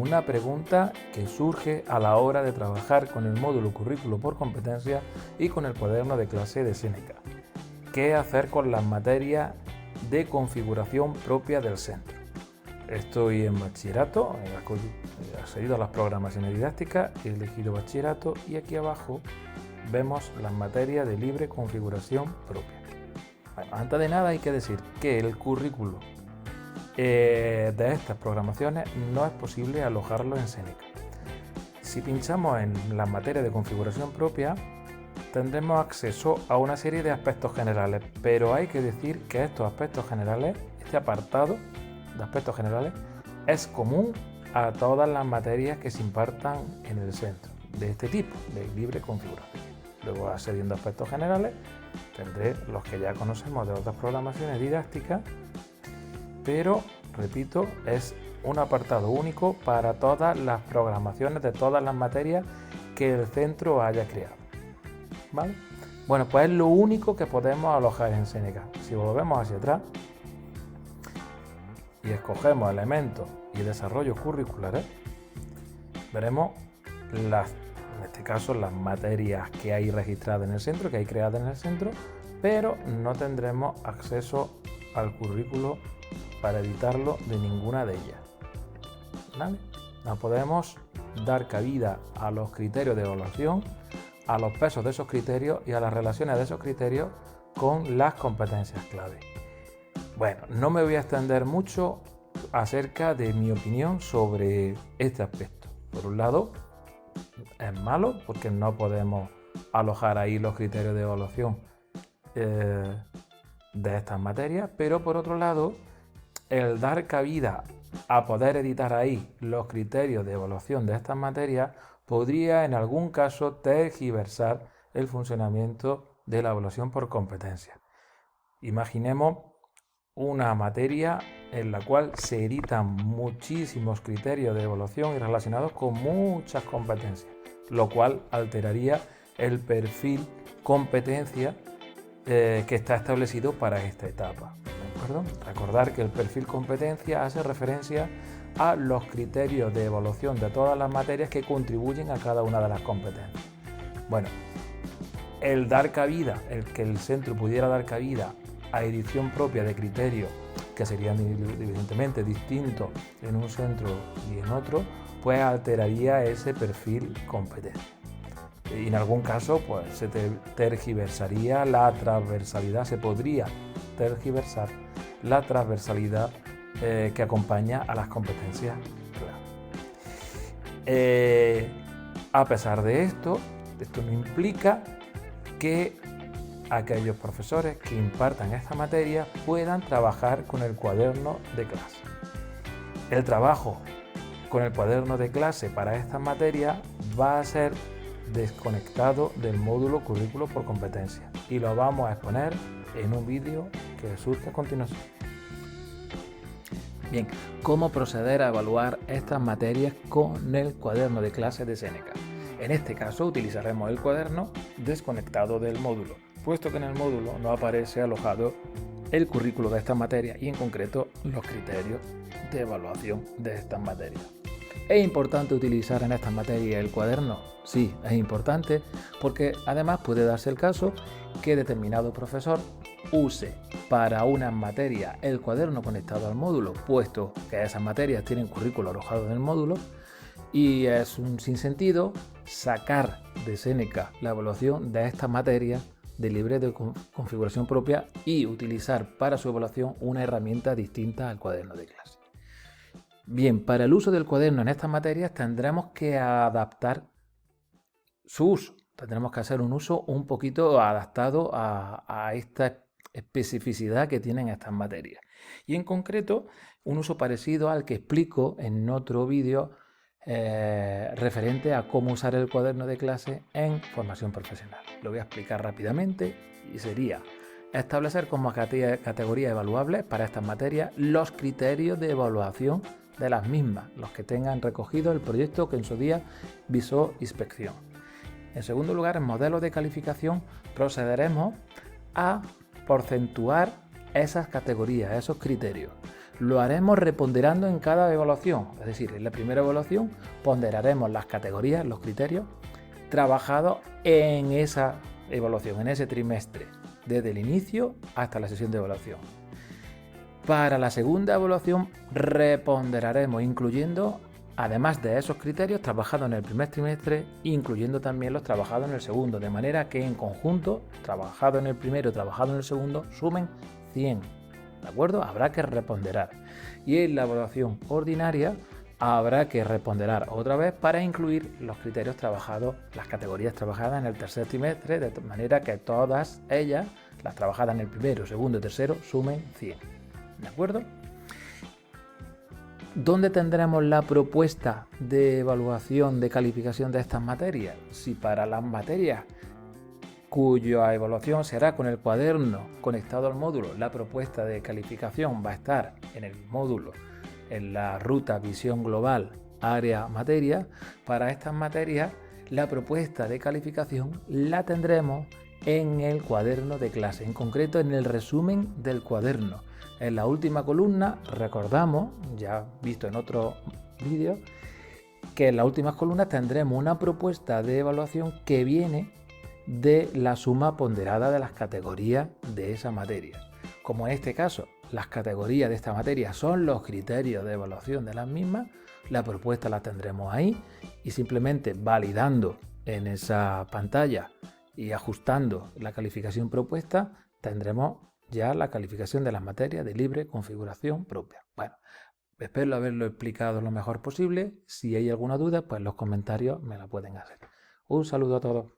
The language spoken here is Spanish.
una pregunta que surge a la hora de trabajar con el módulo currículo por competencia y con el cuaderno de clase de Seneca. ¿Qué hacer con las materias de configuración propia del centro? Estoy en bachillerato, he accedido a las programaciones didácticas, he elegido bachillerato y aquí abajo vemos las materias de libre configuración propia. Bueno, antes de nada hay que decir que el currículo de estas programaciones no es posible alojarlo en Seneca. Si pinchamos en las materias de configuración propia, tendremos acceso a una serie de aspectos generales, pero hay que decir que estos aspectos generales, este apartado de aspectos generales, es común a todas las materias que se impartan en el centro, de este tipo, de libre configuración. Luego, accediendo a aspectos generales, tendré los que ya conocemos de otras programaciones didácticas, pero, repito, es un apartado único para todas las programaciones de todas las materias que el centro haya creado. ¿Vale? Bueno, pues es lo único que podemos alojar en Seneca. Si volvemos hacia atrás y escogemos elementos y desarrollos curriculares, veremos en este caso las materias que hay registradas en el centro, que hay creadas en el centro, pero no tendremos acceso al currículo para editarlo de ninguna de ellas. ¿Vale? No podemos dar cabida a los criterios de evaluación, a los pesos de esos criterios y a las relaciones de esos criterios con las competencias clave. Bueno, no me voy a extender mucho acerca de mi opinión sobre este aspecto. Por un lado, es malo porque no podemos alojar ahí los criterios de evaluación de estas materias, pero por otro lado, el dar cabida a poder editar ahí los criterios de evaluación de estas materias podría en algún caso tergiversar el funcionamiento de la evaluación por competencia. Imaginemos una materia en la cual se editan muchísimos criterios de evaluación y relacionados con muchas competencias, lo cual alteraría el perfil competencia que está establecido para esta etapa. ¿De acuerdo? Recordar que el perfil competencia hace referencia a los criterios de evaluación de todas las materias que contribuyen a cada una de las competencias. Bueno, el que el centro pudiera dar cabida a edición propia de criterios que serían evidentemente distintos en un centro y en otro, pues alteraría ese perfil competente. Y en algún caso, pues se tergiversaría la transversalidad, se podría tergiversar la transversalidad que acompaña a las competencias. A pesar de esto no implica que aquellos profesores que impartan esta materia puedan trabajar con el cuaderno de clase. El trabajo con el cuaderno de clase para esta materia va a ser desconectado del módulo currículo por competencia y lo vamos a exponer en un vídeo que surge a continuación. Bien, ¿cómo proceder a evaluar estas materias con el cuaderno de clase de Seneca? En este caso utilizaremos el cuaderno desconectado del módulo, puesto que en el módulo no aparece alojado el currículo de estas materias y en concreto los criterios de evaluación de estas materias. ¿Es importante utilizar en estas materias el cuaderno? Sí, es importante porque además puede darse el caso que determinado profesor use para unas materias el cuaderno conectado al módulo, puesto que esas materias tienen currículo alojado en el módulo, y es un sinsentido sacar de Seneca la evaluación de estas materias de libre de configuración propia y utilizar para su evaluación una herramienta distinta al cuaderno de clase. Bien, para el uso del cuaderno en estas materias tendremos que adaptar su uso. Tendremos que hacer un uso un poquito adaptado a esta especificidad que tienen estas materias. Y en concreto, un uso parecido al que explico en otro vídeo referente a cómo usar el cuaderno de clase en formación profesional. Lo voy a explicar rápidamente y sería establecer como categoría evaluable para estas materias los criterios de evaluación de las mismas, los que tengan recogido el proyecto que en su día visó inspección. En segundo lugar, en modelos de calificación procederemos a porcentuar esas categorías, esos criterios. Lo haremos reponderando en cada evaluación, es decir, en la primera evaluación ponderaremos las categorías, los criterios trabajados en esa evaluación, en ese trimestre, desde el inicio hasta la sesión de evaluación. Para la segunda evaluación reponderaremos incluyendo, además de esos criterios trabajados en el primer trimestre, incluyendo también los trabajados en el segundo, de manera que en conjunto, trabajado en el primero y trabajado en el segundo, sumen 100. ¿De acuerdo? Habrá que reponderar. Y en la evaluación ordinaria habrá que reponderar otra vez para incluir los criterios trabajados, las categorías trabajadas en el tercer trimestre, de manera que todas ellas, las trabajadas en el primero, segundo y tercero, sumen 100. ¿De acuerdo? ¿Dónde tendremos la propuesta de evaluación de calificación de estas materias? Si para las materias cuya evaluación será con el cuaderno conectado al módulo, la propuesta de calificación va a estar en el módulo, en la ruta visión global, área materia, para estas materias la propuesta de calificación la tendremos en el cuaderno de clase, en concreto en el resumen del cuaderno. En la última columna recordamos, ya visto en otro vídeo, que en las últimas columnas tendremos una propuesta de evaluación que viene de la suma ponderada de las categorías de esa materia. Como en este caso las categorías de esta materia son los criterios de evaluación de las mismas, la propuesta la tendremos ahí y simplemente validando en esa pantalla y ajustando la calificación propuesta tendremos ya la calificación de las materias de libre configuración propia. Bueno, espero haberlo explicado lo mejor posible. Si hay alguna duda, pues en los comentarios me la pueden hacer. Un saludo a todos.